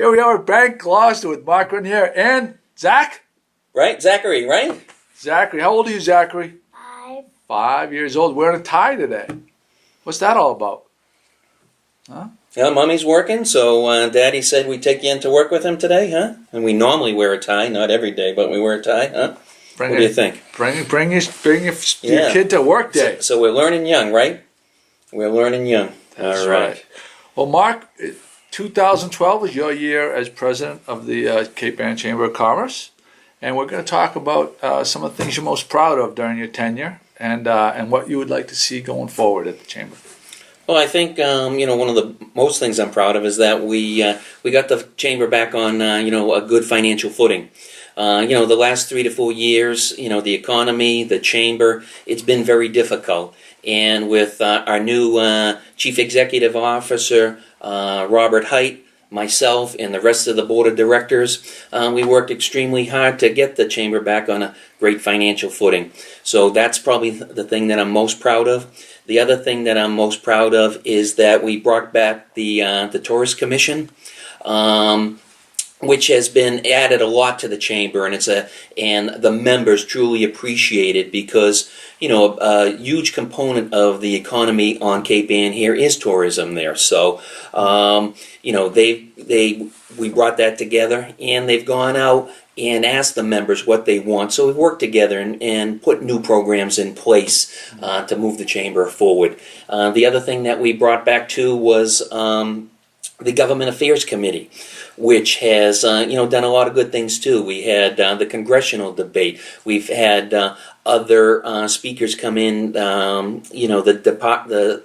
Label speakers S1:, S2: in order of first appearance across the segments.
S1: Here we are at Bank Gloucester with Mark Grenier and Zach.
S2: Right, Zachary, right?
S1: Zachary, how old are you, Zachary?
S3: 5.
S1: 5 years old. Wearing a tie today. What's that all about? Huh?
S2: Yeah, Mommy's working, so Daddy said we'd take you in to work with him today, huh? And we normally wear a tie, not every day, but we wear a tie, huh? What do you think?
S1: Bring your kid to work day.
S2: So we're learning young, right? We're learning young.
S1: That's
S2: all right.
S1: Well, Mark, 2012 was your year as president of the Cape Ann Chamber of Commerce, and we're going to talk about some of the things you're most proud of during your tenure and what you would like to see going forward at the chamber.
S2: Well, I think one of the most things I'm proud of is that we got the chamber back on a good financial footing. The last 3 to 4 years, the economy, the chamber, it's been very difficult. And with our new Chief Executive Officer, Robert Height, myself, and the rest of the Board of Directors, we worked extremely hard to get the chamber back on a great financial footing. So that's probably the thing that I'm most proud of. The other thing that I'm most proud of is that we brought back the Tourist Commission, which has been added a lot to the chamber, and the members truly appreciate it because a huge component of the economy on Cape Ann here is tourism there. So we brought that together, and they've gone out and asked the members what they want. So we've worked together and put new programs in place to move the chamber forward. The other thing that we brought back too was the Government Affairs Committee, which has done a lot of good things too. We had the congressional debate. We've had other speakers come in. The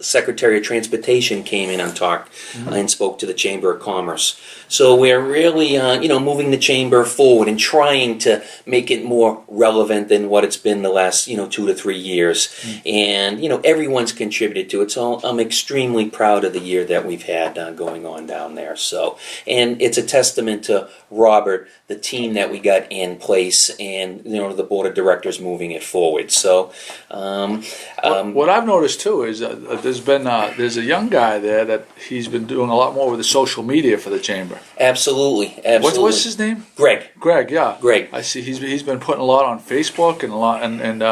S2: Secretary of Transportation came in and talked and spoke to the Chamber of Commerce. So we're really moving the chamber forward and trying to make it more relevant than what it's been the last 2 to 3 years. And everyone's contributed to it. So I'm extremely proud of the year that we've had going on down there. So, and it's a testament to Robert, the team that we got in place, and the Board of Directors moving it forward. So
S1: what I've noticed too is there's a young guy there that he's been doing a lot more with the social media for the chamber.
S2: Absolutely.
S1: What's his name?
S2: Greg,
S1: yeah.
S2: Greg.
S1: I see he's been putting a lot on Facebook and a lot and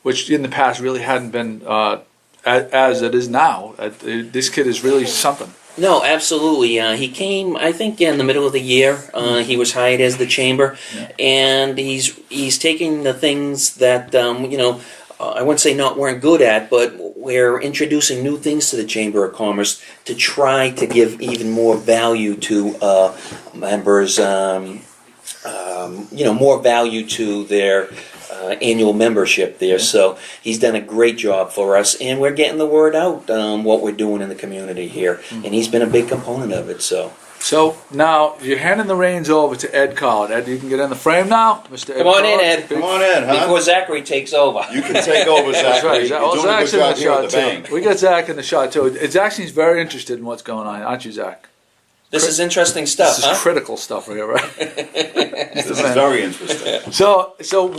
S1: which in the past really hadn't been as it is now. This kid is really something.
S2: No, absolutely. He came, I think, in the middle of the year. He was hired as the chamber, and he's taking the things that I wouldn't say weren't good at, but we're introducing new things to the Chamber of Commerce to try to give even more value to members. More value to their annual membership there. So he's done a great job for us, and we're getting the word out what we're doing in the community here, and he's been a big component of it. So
S1: now you're handing the reins over to Ed Collard. Ed, you can get in the frame now, Mr. Ed.
S2: Come on in, Ed.
S4: Come on in, huh?
S2: Before Zachary takes over.
S4: You can take over, Zachary.
S1: That's right.
S4: You're doing a
S1: Zach's
S4: good
S1: in the
S4: job here at
S1: shot
S4: the bank.
S1: too. We got Zach in the shot too. Zach seems very interested in what's going on, aren't you, Zach?
S2: This is interesting stuff,
S1: This is critical stuff right here, right?
S4: This is very interesting.
S1: So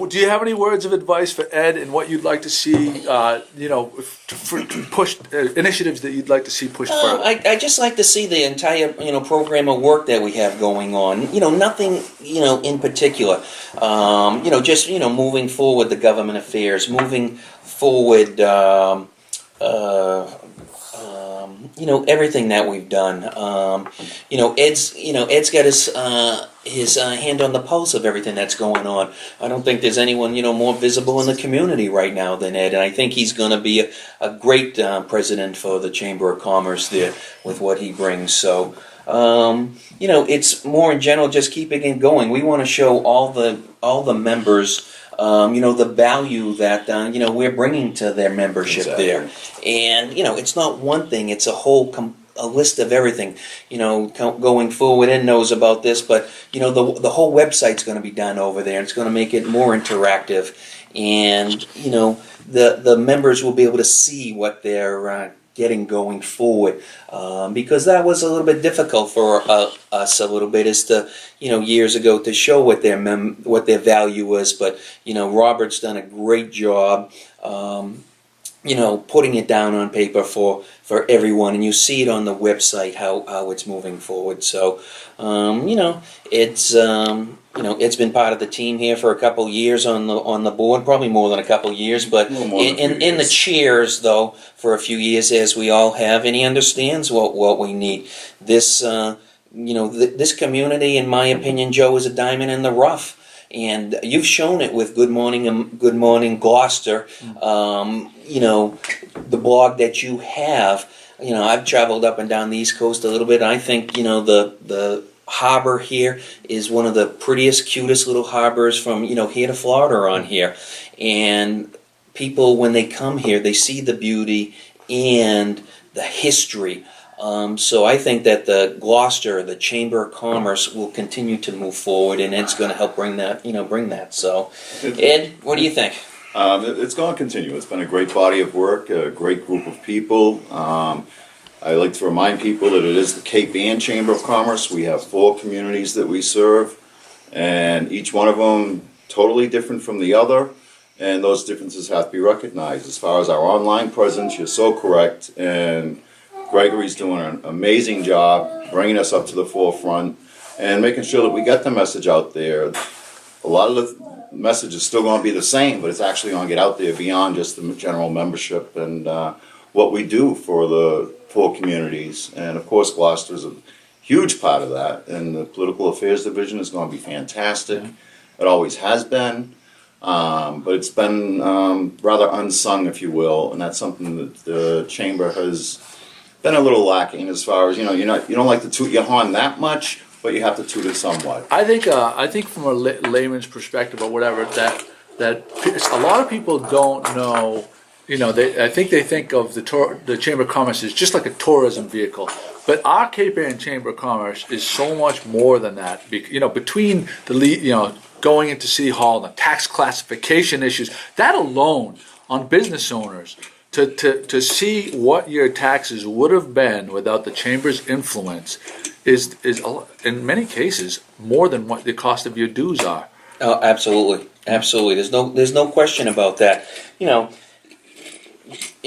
S1: do you have any words of advice for Ed and what you'd like to see, push initiatives that you'd like to see pushed further?
S2: I just like to see the entire program of work that we have going on. Nothing in particular. Just moving forward the government affairs, moving forward. Everything that we've done. Ed's got his hand on the pulse of everything that's going on. I don't think there's anyone more visible in the community right now than Ed, and I think he's going to be a great president for the Chamber of Commerce there with what he brings. So it's more in general just keeping it going. We want to show all the members. The value that we're bringing to their membership there, and it's not one thing; it's a list of everything. Going forward, Ed knows about this, but the whole website's going to be done over there. It's going to make it more interactive, and the members will be able to see what they're getting going forward, because that was a little bit difficult for us a little bit as to years ago to show what their value was. But Robert's done a great job putting it down on paper for everyone, and you see it on the website how it's moving forward. So, it's been part of the team here for a couple of years on the board, probably more than a couple of years, but in the chairs though for a few years, as we all have, and he understands what we need. This this community, in my opinion, Joe, is a diamond in the rough. And you've shown it with Good Morning Gloucester. The blog that you have. I've traveled up and down the East Coast a little bit. And I think the harbor here is one of the prettiest, cutest little harbors from here to Florida on here. And people, when they come here, they see the beauty and the history. So I think that the Chamber of Commerce will continue to move forward, and it's going to help bring that. So, Ed, what do you think?
S4: It's going to continue. It's been a great body of work, a great group of people. I like to remind people that it is the Cape Ann Chamber of Commerce. We have 4 communities that we serve, and each one of them totally different from the other, and those differences have to be recognized. As far as our online presence, you're so correct, and Gregory's doing an amazing job bringing us up to the forefront and making sure that we get the message out there. A lot of the message is still going to be the same, but it's actually going to get out there beyond just the general membership and what we do for the 4 communities. And of course, Gloucester is a huge part of that, and the Political Affairs Division is going to be fantastic. It always has been, but it's been rather unsung, if you will, and that's something that the Chamber has been a little lacking as far as, you don't like to toot your horn that much, but you have to toot it somewhat.
S1: I think from a layman's perspective or whatever, that a lot of people don't know. I think they think of the Chamber of Commerce as just like a tourism vehicle, but our Cape Ann Chamber of Commerce is so much more than that. Between going into City Hall and the tax classification issues, that alone on business owners. To see what your taxes would have been without the Chamber's influence is in many cases more than what the cost of your dues are.
S2: Oh, absolutely. There's no question about that.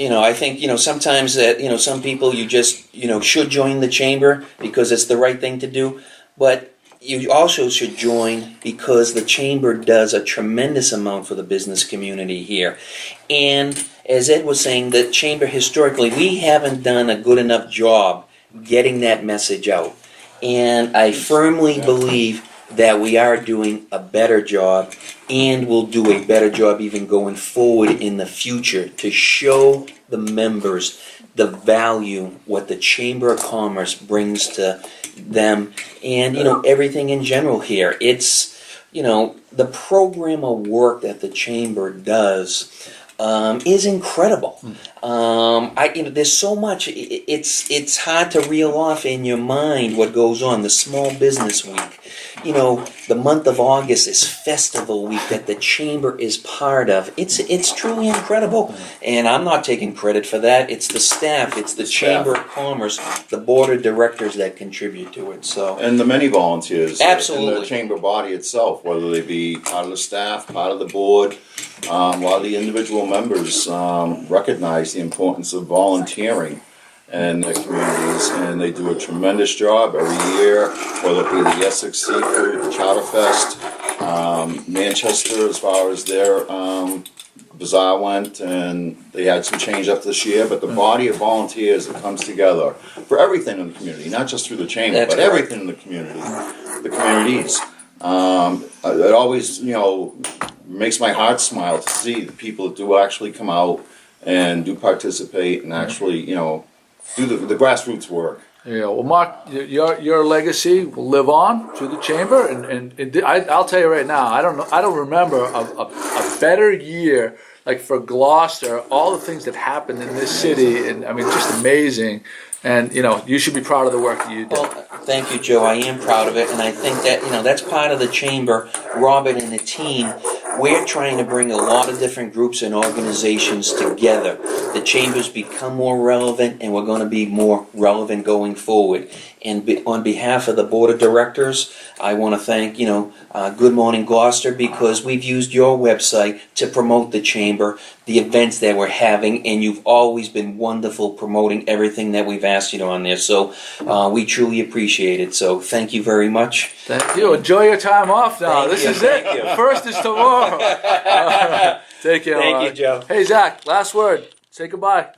S2: I think sometimes that some people you just should join the Chamber because it's the right thing to do, but you also should join because the Chamber does a tremendous amount for the business community here. And as Ed was saying, the Chamber historically, we haven't done a good enough job getting that message out. And I firmly believe that we are doing a better job, and will do a better job even going forward in the future to show the members the value, what the Chamber of Commerce brings to them, and everything in general here. It's the program of work that the Chamber does is incredible. There's so much. It's hard to reel off in your mind what goes on. The Small Business Week. The month of August is Festival Week that the Chamber is part of. It's truly incredible, and I'm not taking credit for that. It's the staff, it's the Chamber of Commerce, the board of directors that contribute to it. So,
S4: and the many volunteers
S2: absolutely
S4: in the Chamber body itself, whether they be part of the staff, part of the board. A lot of the individual members recognize the importance of volunteering in their communities, and they do a tremendous job every year, whether it be the Essex Seafood, the Chowder Fest, Manchester, as far as their bazaar went, and they had some change up this year, but the body of volunteers that comes together for everything in the community, not just through the Chamber,
S2: That's
S4: but
S2: correct.
S4: everything in the community, the communities. It always, makes my heart smile to see the people that do actually come out and do participate and actually, do the grassroots work.
S1: Yeah, well, Mark, your legacy will live on through the Chamber, and I'll tell you right now, I don't remember a better year like for Gloucester. All the things that happened in this city, and I mean, just amazing. And you should be proud of the work that you did.
S2: Well, thank you, Joe. I am proud of it, and I think that that's part of the Chamber. Robert and the team we're trying to bring a lot of different groups and organizations together. The Chamber's become more relevant, and we're going to be more relevant going forward. And on behalf of the Board of Directors, I want to thank, Good Morning Gloucester, because we've used your website to promote the Chamber, the events that we're having, and you've always been wonderful promoting everything that we've asked you to on there. So we truly appreciate it. So thank you very much.
S1: Thank you. Enjoy your time off now.
S2: Thank
S1: This
S2: you,
S1: is it.
S2: thank you.
S1: First is tomorrow. Take care.
S2: Thank
S1: all
S2: you,
S1: right.
S2: Joe.
S1: Hey, Zach, last word. Say goodbye.